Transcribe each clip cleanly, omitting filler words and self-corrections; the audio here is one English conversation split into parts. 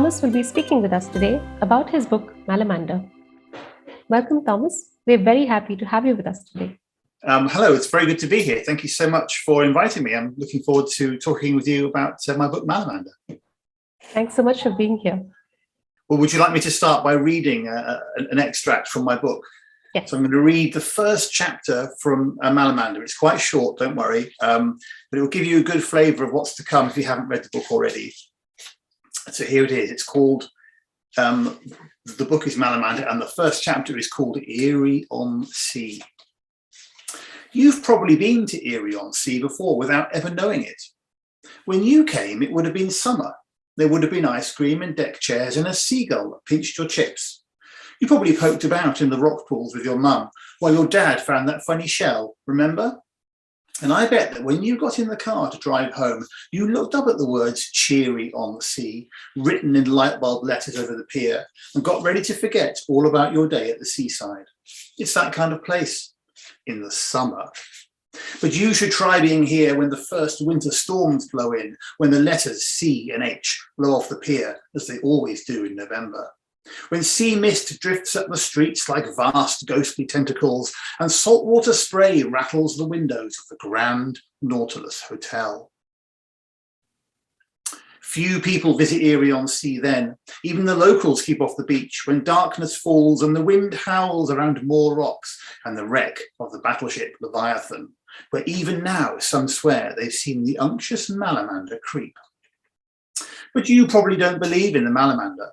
Thomas will be speaking with us today about his book, Malamander. Welcome, Thomas. We're very happy to have you with us today. Hello, it's very good to be here. Thank you so much for inviting me. I'm looking forward to talking with you about my book, Malamander. Thanks so much for being here. Well, would you like me to start by reading an extract from my book? Yes. So I'm going to read the first chapter from Malamander. It's quite short, don't worry, but it will give you a good flavour of what's to come if you haven't read the book already. So here it is. It's called, the book is Malamander, and the first chapter is called Erie-on-Sea. You've probably been to Erie-on-Sea before without ever knowing it. When you came, it would have been summer. There would have been ice cream and deck chairs and a seagull that pinched your chips. You probably poked about in the rock pools with your mum while your dad found that funny shell, remember? And I bet that when you got in the car to drive home, you looked up at the words cheery on the sea, written in light bulb letters over the pier, and got ready to forget all about your day at the seaside. It's that kind of place in the summer. But you should try being here when the first winter storms blow in, when the letters C and H blow off the pier, as they always do in November. When sea mist drifts up the streets like vast ghostly tentacles and saltwater spray rattles the windows of the Grand Nautilus Hotel. Few people visit Erie-on-Sea then. Even the locals keep off the beach when darkness falls and the wind howls around more rocks and the wreck of the battleship Leviathan, where even now some swear they've seen the unctuous Malamander creep. But you probably don't believe in the Malamander.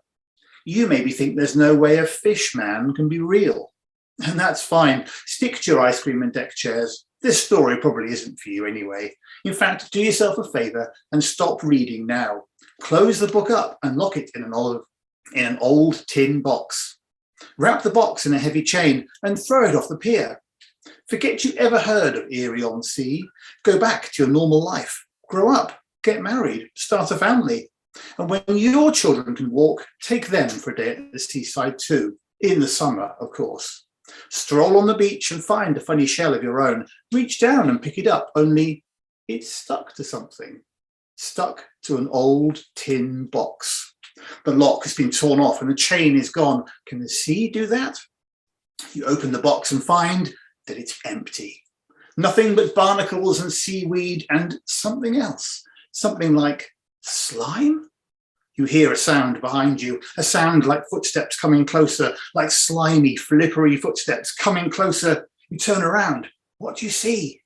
You maybe think there's no way a fish man can be real. And that's fine. Stick to your ice cream and deck chairs. This story probably isn't for you anyway. In fact, do yourself a favour and stop reading now. Close the book up and lock it in an old tin box. Wrap the box in a heavy chain and throw it off the pier. Forget you ever heard of Erie-on-Sea. Go back to your normal life. Grow up, get married, start a family. And when your children can walk, take them for a day at the seaside too, in the summer, of course. Stroll on the beach and find a funny shell of your own. Reach down and pick it up, only it's stuck to something. Stuck to an old tin box. The lock has been torn off and the chain is gone. Can the sea do that? You open the box and find that it's empty. Nothing but barnacles and seaweed and something else. Something like slime? You hear a sound behind you, a sound like footsteps coming closer, like slimy, flippery footsteps coming closer. You turn around. What do you see?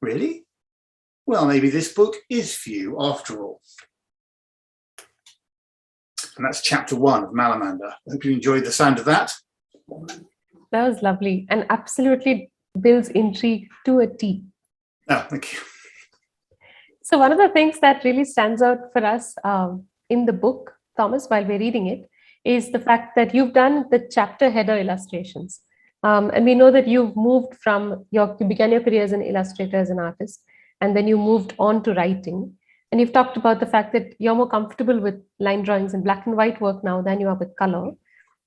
Really? Well, maybe this book is for you after all. And that's chapter 1 of Malamander. I hope you enjoyed the sound of that. That was lovely and absolutely builds intrigue to a T. Oh, thank you. So one of the things that really stands out for us in the book, Thomas, while we're reading it, is the fact that you've done the chapter header illustrations. And we know that you've moved from you began your career as an illustrator, as an artist, and then you moved on to writing. And you've talked about the fact that you're more comfortable with line drawings and black and white work now than you are with color.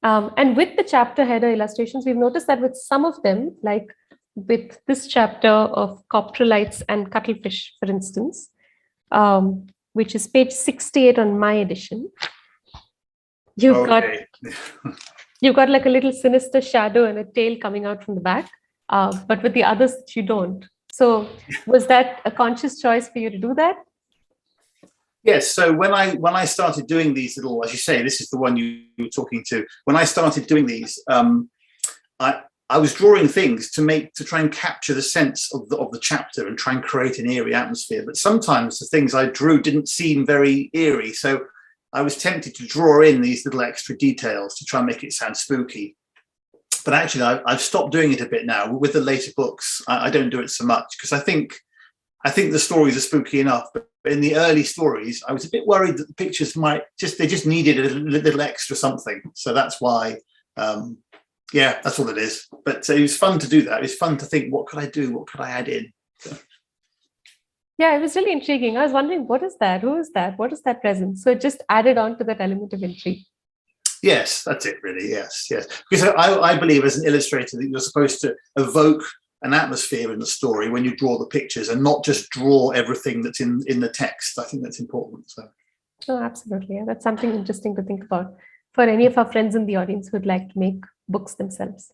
And with the chapter header illustrations, we've noticed that with some of them, like with this chapter of coprolites and cuttlefish, for instance, which is page 68 on my edition. You've got like a little sinister shadow and a tail coming out from the back, but with the others you don't. So was that a conscious choice for you to do that? Yes. So when I started doing these little, as you say, this is the one you were talking to. When I started doing these, I was drawing things to try and capture the sense of the chapter and try and create an eerie atmosphere. But sometimes the things I drew didn't seem very eerie. So I was tempted to draw in these little extra details to try and make it sound spooky. But actually, I've stopped doing it a bit now. With the later books, I don't do it so much because I think the stories are spooky enough. But in the early stories, I was a bit worried that the pictures they just needed a little extra something. So that's why. Yeah, that's all it is. But it was fun to do that. It was fun to think, what could I do? What could I add in? So. Yeah, it was really intriguing. I was wondering, what is that? Who is that? What is that presence? So it just added on to that element of intrigue. Yes, that's it, really. Yes. Because I believe as an illustrator that you're supposed to evoke an atmosphere in the story when you draw the pictures and not just draw everything that's in the text. I think that's important. So. Oh, absolutely. Yeah, that's something interesting to think about for any of our friends in the audience who'd like to make books themselves.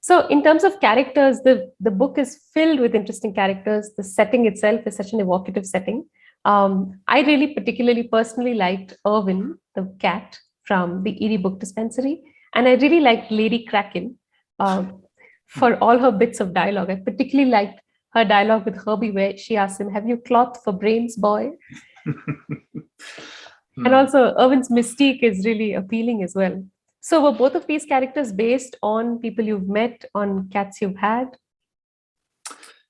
So in terms of characters, the book is filled with interesting characters. The setting itself is such an evocative setting. I really particularly personally liked Irwin, the cat from the Erie Book Dispensary. And I really liked Lady Kraken for all her bits of dialogue. I particularly liked her dialogue with Herbie where she asks him, "Have you cloth for brains, boy?" And also Irwin's mystique is really appealing as well. So were both of these characters based on people you've met, on cats you've had?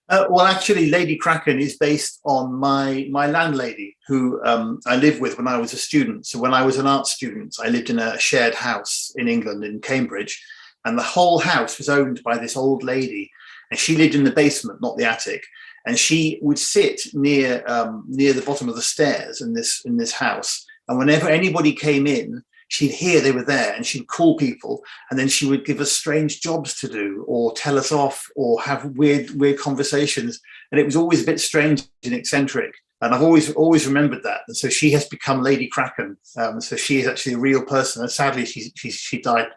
Well, actually, Lady Kraken is based on my landlady, who I lived with when I was a student. So when I was an art student, I lived in a shared house in England, in Cambridge, and the whole house was owned by this old lady, and she lived in the basement, not the attic. And she would sit near the bottom of the stairs in this house, and whenever anybody came in, she'd hear they were there and she'd call people, and then she would give us strange jobs to do or tell us off or have weird conversations. And it was always a bit strange and eccentric. And I've always remembered that. And so she has become Lady Kraken. So she is actually a real person. And sadly, she died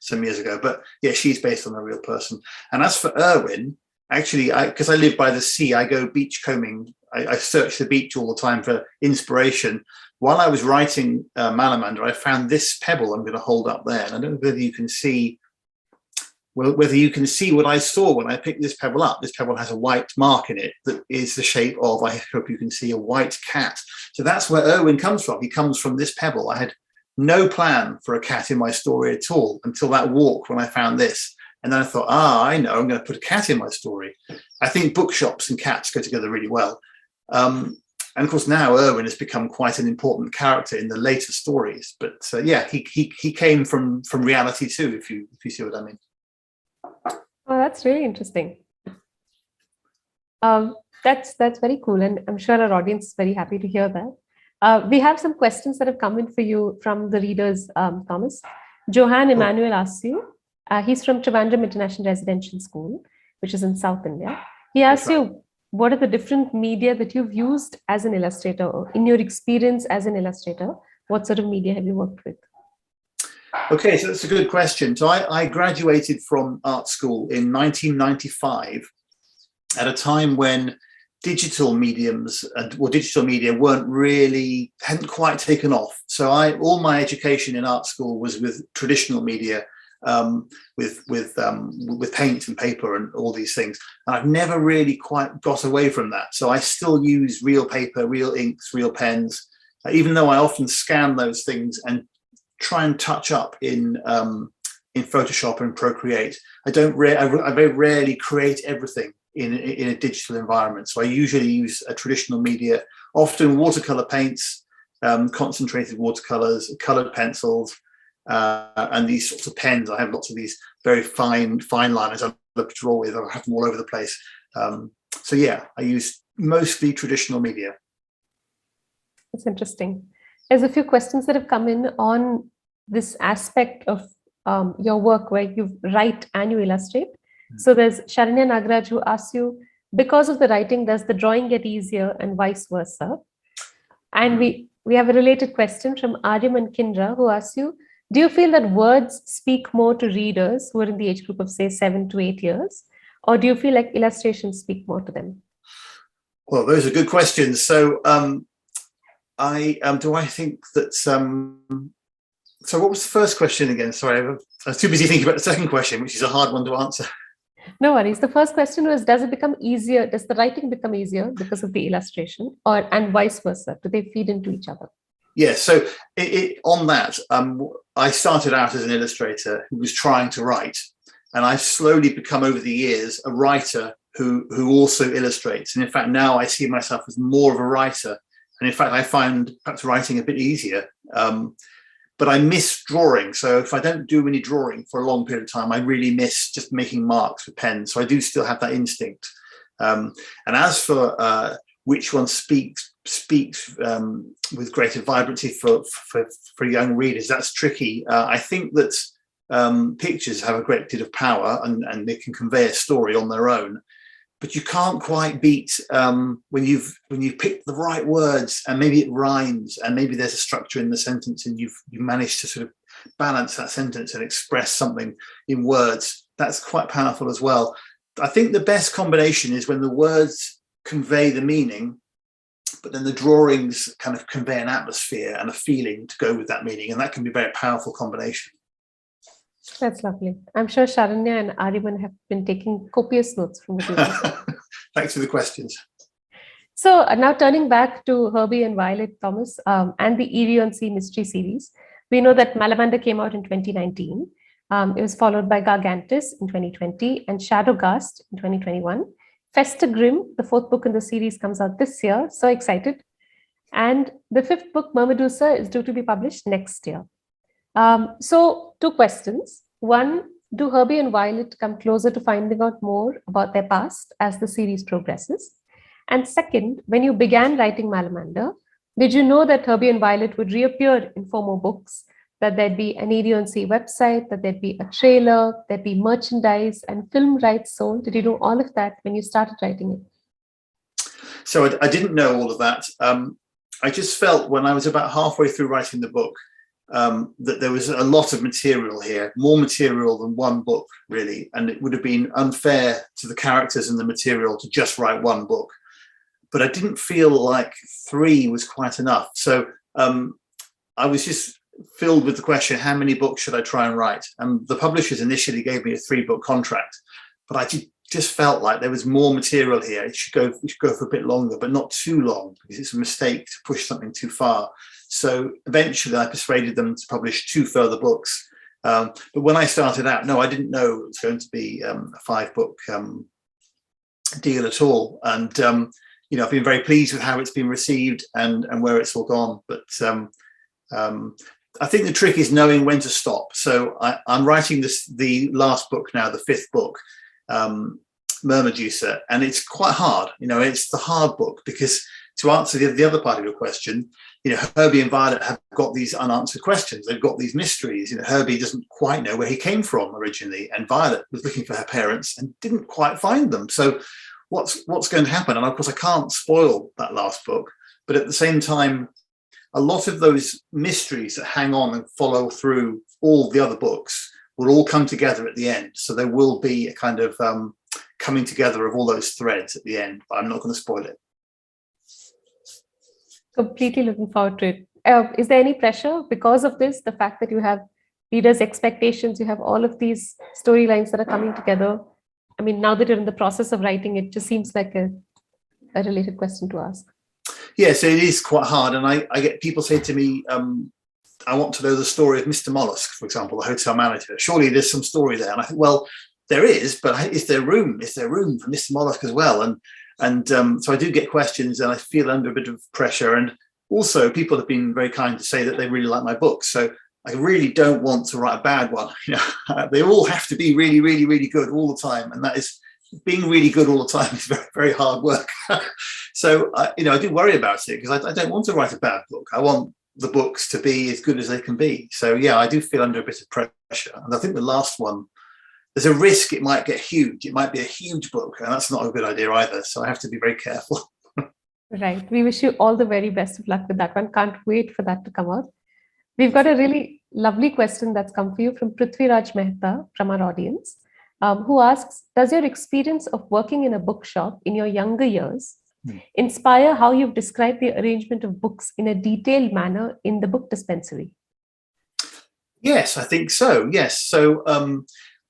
some years ago. But yeah, she's based on a real person. And as for Irwin, actually, because I live by the sea, I go beach combing. I search the beach all the time for inspiration. While I was writing Malamander, I found this pebble I'm going to hold up there. And I don't know whether you can see, whether you can see what I saw when I picked this pebble up. This pebble has a white mark in it that is the shape of, I hope you can see, a white cat. So that's where Irwin comes from. He comes from this pebble. I had no plan for a cat in my story at all until that walk when I found this. And then I thought, I know, I'm going to put a cat in my story. I think bookshops and cats go together really well. And of course, now Irwin has become quite an important character in the later stories. But yeah, he came from reality too, if you see what I mean. Oh, that's really interesting. That's very cool, and I'm sure our audience is very happy to hear that. We have some questions that have come in for you from the readers, Thomas. Johan Emmanuel asks you. He's from Trivandrum International Residential School, which is in South India. He asks you, what are the different media that you've used as an illustrator, or in your experience as an illustrator? What sort of media have you worked with? Okay, so that's a good question. So I graduated from art school in 1995 at a time when digital mediums or digital media hadn't quite taken off. So all my education in art school was with traditional media, with paint and paper and all these things. And I've never really quite got away from that. So I still use real paper, real inks, real pens, even though I often scan those things and try and touch up in Photoshop and Procreate. I very rarely create everything in a digital environment. So I usually use a traditional media, often watercolor paints, concentrated watercolors, colored pencils, and these sorts of pens. I have lots of these very fine liners I love to draw with. I have them all over the place. So yeah, I use mostly traditional media. That's interesting. There's a few questions that have come in on this aspect of your work where you write and you illustrate. So there's Sharanya Nagraj who asks you, because of the writing, does the drawing get easier and vice versa? And we have a related question from Aryaman Kindra who asks you, do you feel that words speak more to readers who are in the age group of, say, 7 to 8 years? Or do you feel like illustrations speak more to them? Well, those are good questions. So I think that so what was the first question again? Sorry, I was too busy thinking about the second question, which is a hard one to answer. No worries. The first question was, does it become easier? Does the writing become easier because of the illustration, and vice versa? Do they feed into each other? Yeah, so on that, I started out as an illustrator who was trying to write, and I've slowly become over the years a writer who also illustrates. And in fact, now I see myself as more of a writer. And in fact, I find perhaps writing a bit easier. But I miss drawing. So if I don't do any drawing for a long period of time, I really miss just making marks with pens. So I do still have that instinct. And as for which one speaks with greater vibrancy for young readers, that's tricky. I think that pictures have a great deal of power and they can convey a story on their own. but you can't quite beat when you've picked the right words, and maybe it rhymes, and maybe there's a structure in the sentence, and you've managed to sort of balance that sentence and express something in words. That's quite powerful as well. I think the best combination is when the words convey the meaning, but then the drawings kind of convey an atmosphere and a feeling to go with that meaning, and that can be a very powerful combination. That's lovely. I'm sure Sharanya and Ariman have been taking copious notes from what you said. Thanks for the questions. So now turning back to Herbie and Violet, Thomas, and the Eerie on Sea mystery series, we know that Malamander came out in 2019. It was followed by Gargantus in 2020 and Shadowgast in 2021. Fester Grimm, the fourth book in the series, comes out this year. So excited. And the fifth book, Mermedusa, is due to be published next year. So two questions. One, do Herbie and Violet come closer to finding out more about their past as the series progresses? And second, when you began writing Malamander, did you know that Herbie and Violet would reappear in 4 more books, that there'd be an Eerie on Sea website, that there'd be a trailer, there'd be merchandise and film rights sold? Did you know all of that when you started writing it? So I didn't know all of that. I just felt when I was about halfway through writing the book, that there was a lot of material here, more material than one book, really. And it would have been unfair to the characters and the material to just write one book. But I didn't feel like 3 was quite enough. So I was just filled with the question, how many books should I try and write? And the publishers initially gave me a 3-book contract, but I just felt like there was more material here. We should go for a bit longer, but not too long, because it's a mistake to push something too far. So eventually I persuaded them to publish 2 further books. But when I started out, no, I didn't know it was going to be a 5-book deal at all. And, I've been very pleased with how it's been received and where it's all gone. But I think the trick is knowing when to stop. So I'm writing the last book now, the 5th book, Mermedusa, and it's quite hard. It's the hard book, because to answer the other part of your question, Herbie and Violet have got these unanswered questions. They've got these mysteries. Herbie doesn't quite know where he came from originally, and Violet was looking for her parents and didn't quite find them. So what's going to happen? And of course, I can't spoil that last book, but at the same time, a lot of those mysteries that hang on and follow through all the other books will all come together at the end. So there will be a kind of coming together of all those threads at the end, but I'm not going to spoil it. Completely looking forward to it. Is there any pressure because of this, the fact that you have readers' expectations, you have all of these storylines that are coming together? I mean, now that you're in the process of writing, it just seems like a related question to ask. Yeah, so it is quite hard. And I get people say to me, I want to know the story of Mr. Mollusk, for example, the hotel manager. Surely there's some story there. And I think, well, there is, but is there room? Is there room for Mr. Mollusk as well? And so I do get questions, and I feel under a bit of pressure. And also, people have been very kind to say that they really like my books. So I really don't want to write a bad one. They all have to be really, really, really good all the time. And that is, being really good all the time is very, very hard work. So, I do worry about it, because I don't want to write a bad book. I want the books to be as good as they can be. So, yeah, I do feel under a bit of pressure. And I think the last one, there's a risk it might get huge. It might be a huge book, and that's not a good idea either. So I have to be very careful. Right. We wish you all the very best of luck with that one. Can't wait for that to come out. We've got a really lovely question that's come for you from Prithviraj Mehta from our audience, who asks, does your experience of working in a bookshop in your younger years inspire how you've described the arrangement of books in a detailed manner in the book dispensary? Yes, I think so. Yes. So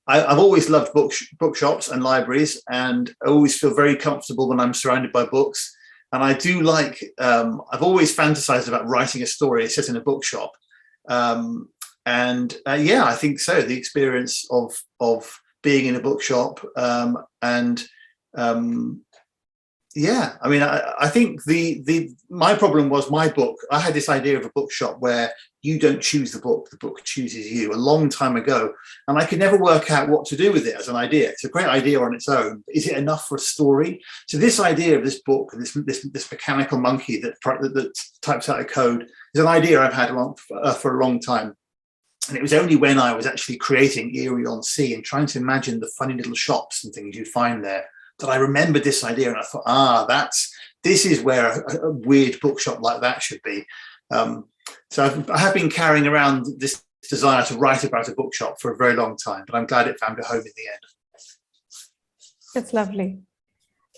I've always loved bookshops and libraries, and I always feel very comfortable when I'm surrounded by books. And I do like, I've always fantasized about writing a story set in a bookshop. Yeah, I think so. The experience of being in a bookshop yeah, I mean, I think my problem was my book. I had this idea of a bookshop where you don't choose the book chooses you, a long time ago. And I could never work out what to do with it as an idea. It's a great idea on its own. Is it enough for a story? So this idea of this book, this mechanical monkey that types out a code, is an idea I've had for a long time. And it was only when I was actually creating Eerie on Sea and trying to imagine the funny little shops and things you find there, that I remembered this idea, and I thought, this is where a weird bookshop like that should be. So I have been carrying around this desire to write about a bookshop for a very long time, but I'm glad it found a home in the end. That's lovely.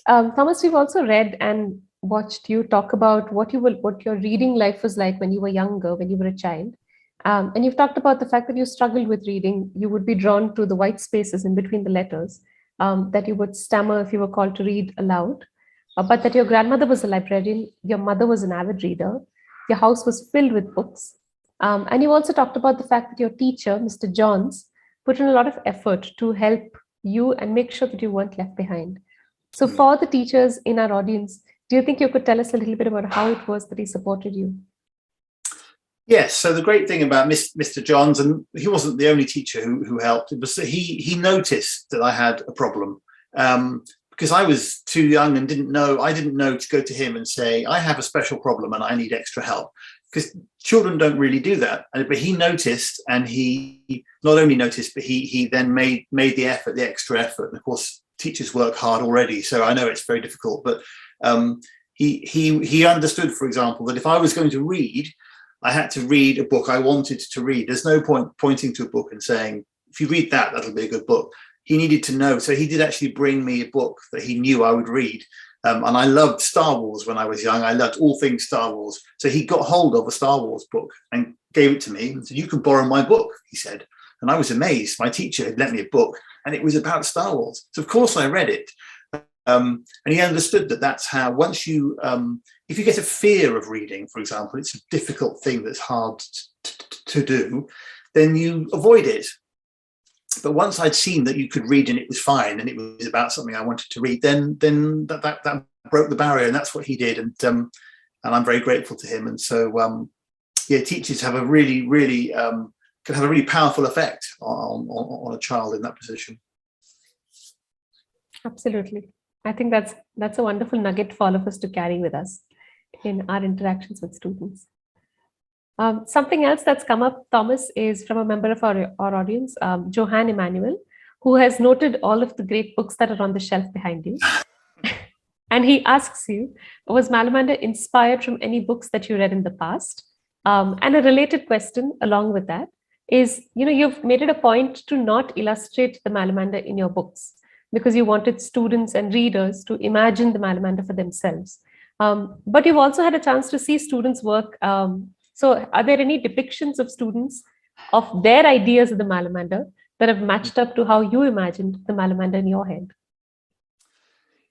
Thomas, we've also read and watched you talk about what your reading life was like when you were younger, when you were a child. And you've talked about the fact that you struggled with reading. You would be drawn to the white spaces in between the letters, that you would stammer if you were called to read aloud, but that your grandmother was a librarian, your mother was an avid reader, your house was filled with books. And you also talked about the fact that your teacher, Mr. Johns, put in a lot of effort to help you and make sure that you weren't left behind. So for the teachers in our audience, do you think you could tell us a little bit about how it was that he supported you? Yes. So the great thing about Mr. Johns, and he wasn't the only teacher who helped, it was that he noticed that I had a problem, because I was too young and I didn't know to go to him and say, I have a special problem and I need extra help, because children don't really do that. But he noticed, and he not only noticed, but he then made the effort, the extra effort. And of course, teachers work hard already, so I know it's very difficult. But he understood, for example, that if I was going to read, I had to read a book I wanted to read. There's no point pointing to a book and saying, if you read that, that'll be a good book. He needed to know. So he did actually bring me a book that he knew I would read. And I loved Star Wars when I was young. I loved all things Star Wars. So he got hold of a Star Wars book and gave it to me and said, you can borrow my book, he said. And I was amazed. My teacher had lent me a book and it was about Star Wars. So of course I read it. And he understood that that's how, once you, if you get a fear of reading, for example, it's a difficult thing that's hard to do, then you avoid it. But once I'd seen that you could read and it was fine and it was about something I wanted to read, then that broke the barrier, and that's what he did. And I'm very grateful to him. And so, teachers have a really can have a really powerful effect on a child in that position. Absolutely. I think that's a wonderful nugget for all of us to carry with us in our interactions with students. Something else that's come up, Thomas, is from a member of our audience, Johan Emmanuel, who has noted all of the great books that are on the shelf behind you. And he asks you, was Malamander inspired from any books that you read in the past? And a related question along with that is, you've made it a point to not illustrate the Malamander in your books, because you wanted students and readers to imagine the Malamander for themselves. But you've also had a chance to see students' work. So are there any depictions of students of their ideas of the Malamander that have matched up to how you imagined the Malamander in your head?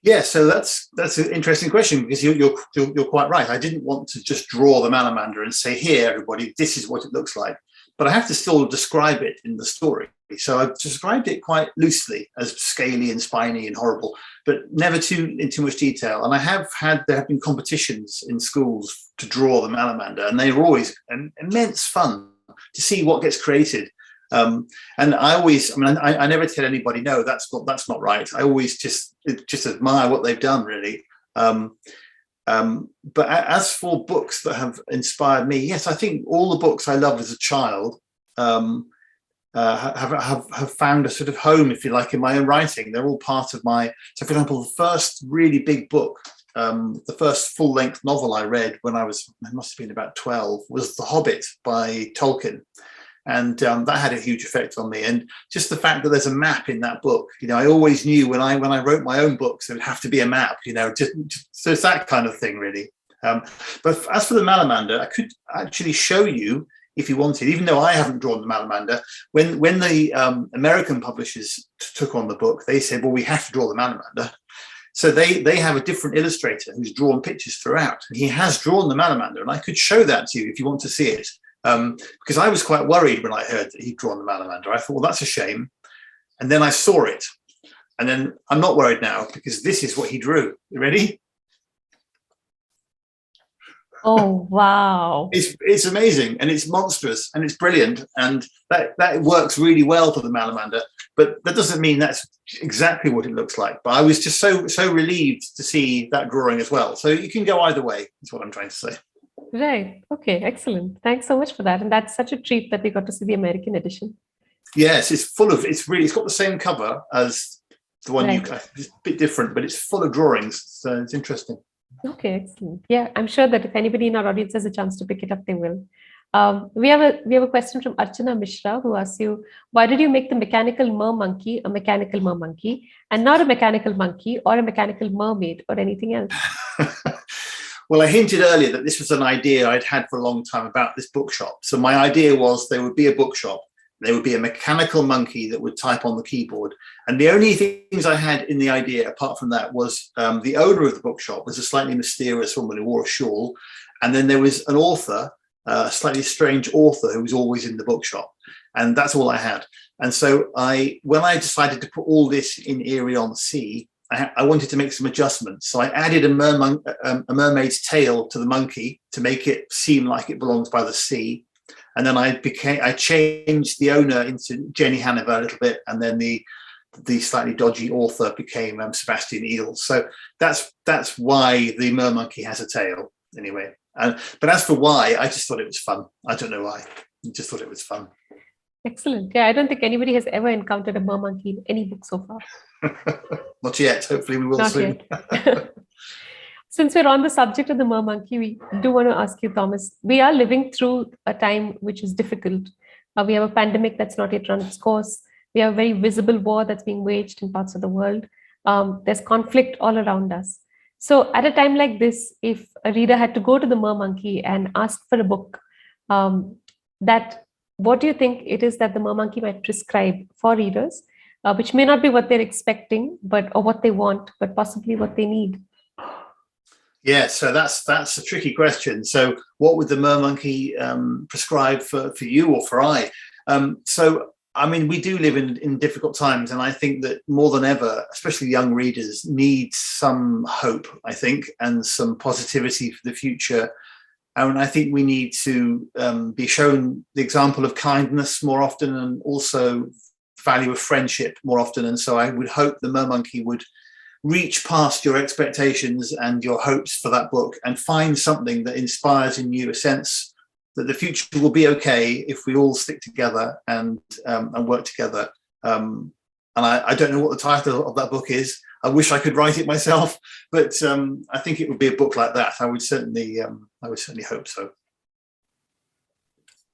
Yeah, so that's an interesting question, because you're quite right. I didn't want to just draw the Malamander and say, here, everybody, this is what it looks like. But I have to still describe it in the story. So I've described it quite loosely as scaly and spiny and horrible, but never in too much detail. And there have been competitions in schools to draw the Malamander, and they were always an immense fun to see what gets created. And I never tell anybody, no, that's not right. I always just admire what they've done, really. But as for books that have inspired me, yes, I think all the books I loved as a child have found a sort of home, if you like, in my own writing. They're all part of my. So, for example, the first really big book, the first full-length novel I read when I must have been about 12, was The Hobbit by Tolkien. And that had a huge effect on me. And just the fact that there's a map in that book, I always knew when I wrote my own books, there would have to be a map, so it's that kind of thing, really. But as for the Malamander, I could actually show you, if you wanted, even though I haven't drawn the Malamander, when the American publishers took on the book, they said, well, we have to draw the Malamander. So they have a different illustrator who's drawn pictures throughout. And he has drawn the Malamander, and I could show that to you if you want to see it. Because I was quite worried when I heard that he'd drawn the Malamander. I thought, well, that's a shame. And then I saw it. And then I'm not worried now, because this is what he drew. You ready? Oh, wow. It's amazing, and it's monstrous, and it's brilliant. And that works really well for the Malamander. But that doesn't mean that's exactly what it looks like. But I was just so relieved to see that drawing as well. So you can go either way, is what I'm trying to say. Right. Okay. Excellent. Thanks so much for that. And that's such a treat that we got to see the American edition. Yes, it's got the same cover as the one Right. it's a bit different, but it's full of drawings. So it's interesting. Okay, excellent. Yeah, I'm sure that if anybody in our audience has a chance to pick it up, they will. We have a question from Archana Mishra who asks you, why did you make the mechanical mer monkey a mechanical mer monkey and not a mechanical monkey or a mechanical mermaid or anything else? Well, I hinted earlier that this was an idea I'd had for a long time about this bookshop. So my idea was there would be a bookshop. There would be a mechanical monkey that would type on the keyboard. And the only things I had in the idea, apart from that, was the owner of the bookshop was a slightly mysterious woman who wore a shawl. And then there was an author, a slightly strange author who was always in the bookshop. And that's all I had. And so when I decided to put all this in Erie on Sea, I wanted to make some adjustments. So I added a mermaid's tail to the monkey to make it seem like it belongs by the sea. And then I changed the owner into Jenny Hanover a little bit, and then the slightly dodgy author became Sebastian Eel. So that's why the mermonkey has a tail, anyway. But as for why, I just thought it was fun. I don't know why. I just thought it was fun. Excellent. Yeah, I don't think anybody has ever encountered a mermonkey in any book so far. Not yet. Hopefully we will Not soon. yet. Since we're on the subject of the mermonkey, we do want to ask you, Thomas, we are living through a time which is difficult. We have a pandemic that's not yet run its course. We have a very visible war that's being waged in parts of the world. There's conflict all around us. So at a time like this, if a reader had to go to the mermonkey and ask for a book, what do you think it is that the mermonkey might prescribe for readers, which may not be what they're expecting, or what they want, but possibly what they need? Yeah, so that's a tricky question. So what would the mermonkey prescribe for you or for I? So, I mean, we do live in difficult times, and I think that more than ever, especially young readers, need some hope, I think, and some positivity for the future. And I think we need to be shown the example of kindness more often, and also value of friendship more often. And so I would hope the mermonkey would reach past your expectations and your hopes for that book and find something that inspires in you a sense that the future will be okay if we all stick together and work together. And I don't know what the title of that book is. I wish I could write it myself, but I think it would be a book like that. I would certainly hope so.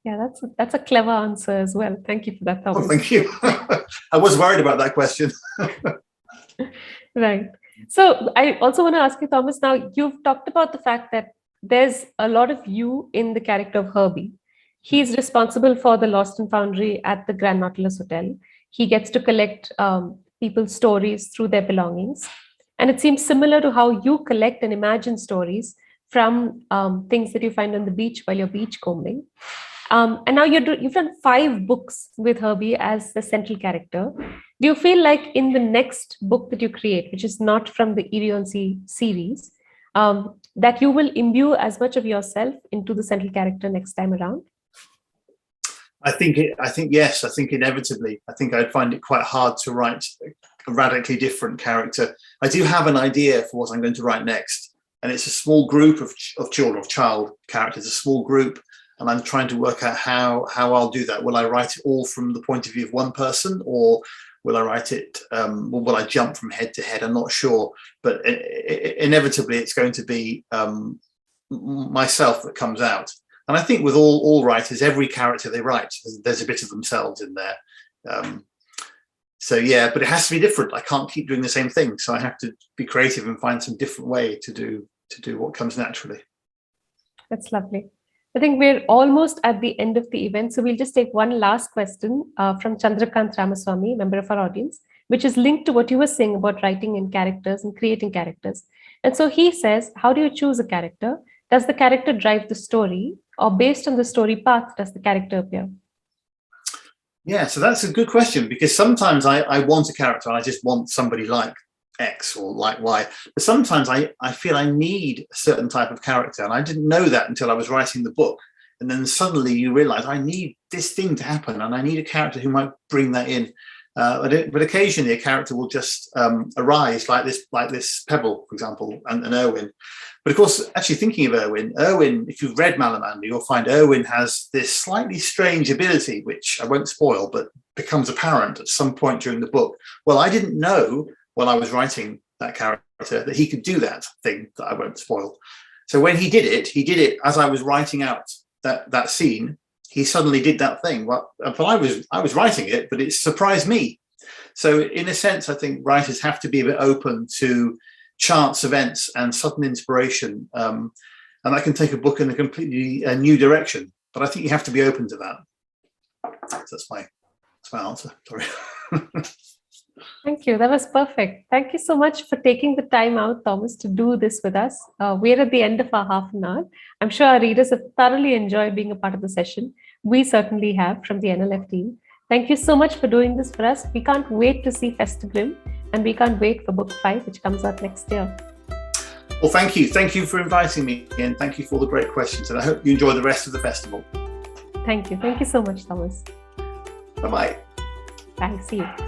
Yeah, that's a clever answer as well. Thank you for that, Thomas. Oh, thank you. I was worried about that question. Right. So I also want to ask you, Thomas, now you've talked about the fact that there's a lot of you in the character of Herbie. He's responsible for the Lost and Foundry at the Grand Nautilus Hotel. He gets to collect people's stories through their belongings. And it seems similar to how you collect and imagine stories from things that you find on the beach while you're beachcombing. And now you've done 5 books with Herbie as the central character. Do you feel like in the next book that you create, which is not from the Erie on Sea series, that you will imbue as much of yourself into the central character next time around? I think yes. I think inevitably. I think I'd find it quite hard to write a radically different character. I do have an idea for what I'm going to write next, and it's a small group of child characters, a small group. And I'm trying to work out how I'll do that. Will I write it all from the point of view of one person, or will I write it, will I jump from head to head? I'm not sure. But inevitably, it's going to be myself that comes out. And I think with all writers, every character they write, there's a bit of themselves in there. So, yeah, but it has to be different. I can't keep doing the same thing. So I have to be creative and find some different way to do what comes naturally. That's lovely. I think we're almost at the end of the event. So we'll just take one last question from Chandrakant Ramaswamy, member of our audience, which is linked to what you were saying about writing in characters and creating characters. And so he says, how do you choose a character? Does the character drive the story, or based on the story path, does the character appear? Yeah, so that's a good question, because sometimes I want a character and I just want somebody like X or like Y. But sometimes I feel I need a certain type of character, and I didn't know that until I was writing the book. And then suddenly you realize I need this thing to happen, and I need a character who might bring that in. But occasionally a character will just arise, like this Pebble, for example, and Erwin. But of course, actually thinking of Erwin, if you've read Malamander, you'll find Erwin has this slightly strange ability, which I won't spoil, but becomes apparent at some point during the book. Well, I didn't know while I was writing that character that he could do that thing that I won't spoil. So when he did it as I was writing out that scene. He suddenly did that thing. Well, but I was writing it, but it surprised me. So in a sense, I think writers have to be a bit open to chance events and sudden inspiration, and that can take a book in a completely new direction. But I think you have to be open to that. So that's my answer. Sorry. Thank you. That was perfect. Thank you so much for taking the time out, Thomas, to do this with us. We're at the end of our half an hour. I'm sure our readers have thoroughly enjoyed being a part of the session. We certainly have from the NLF team. Thank you so much for doing this for us. We can't wait to see Festivrim, and we can't wait for Book 5, which comes out next year. Well, thank you. Thank you for inviting me, and thank you for all the great questions. And I hope you enjoy the rest of the festival. Thank you. Thank you so much, Thomas. Bye-bye. Bye. See you.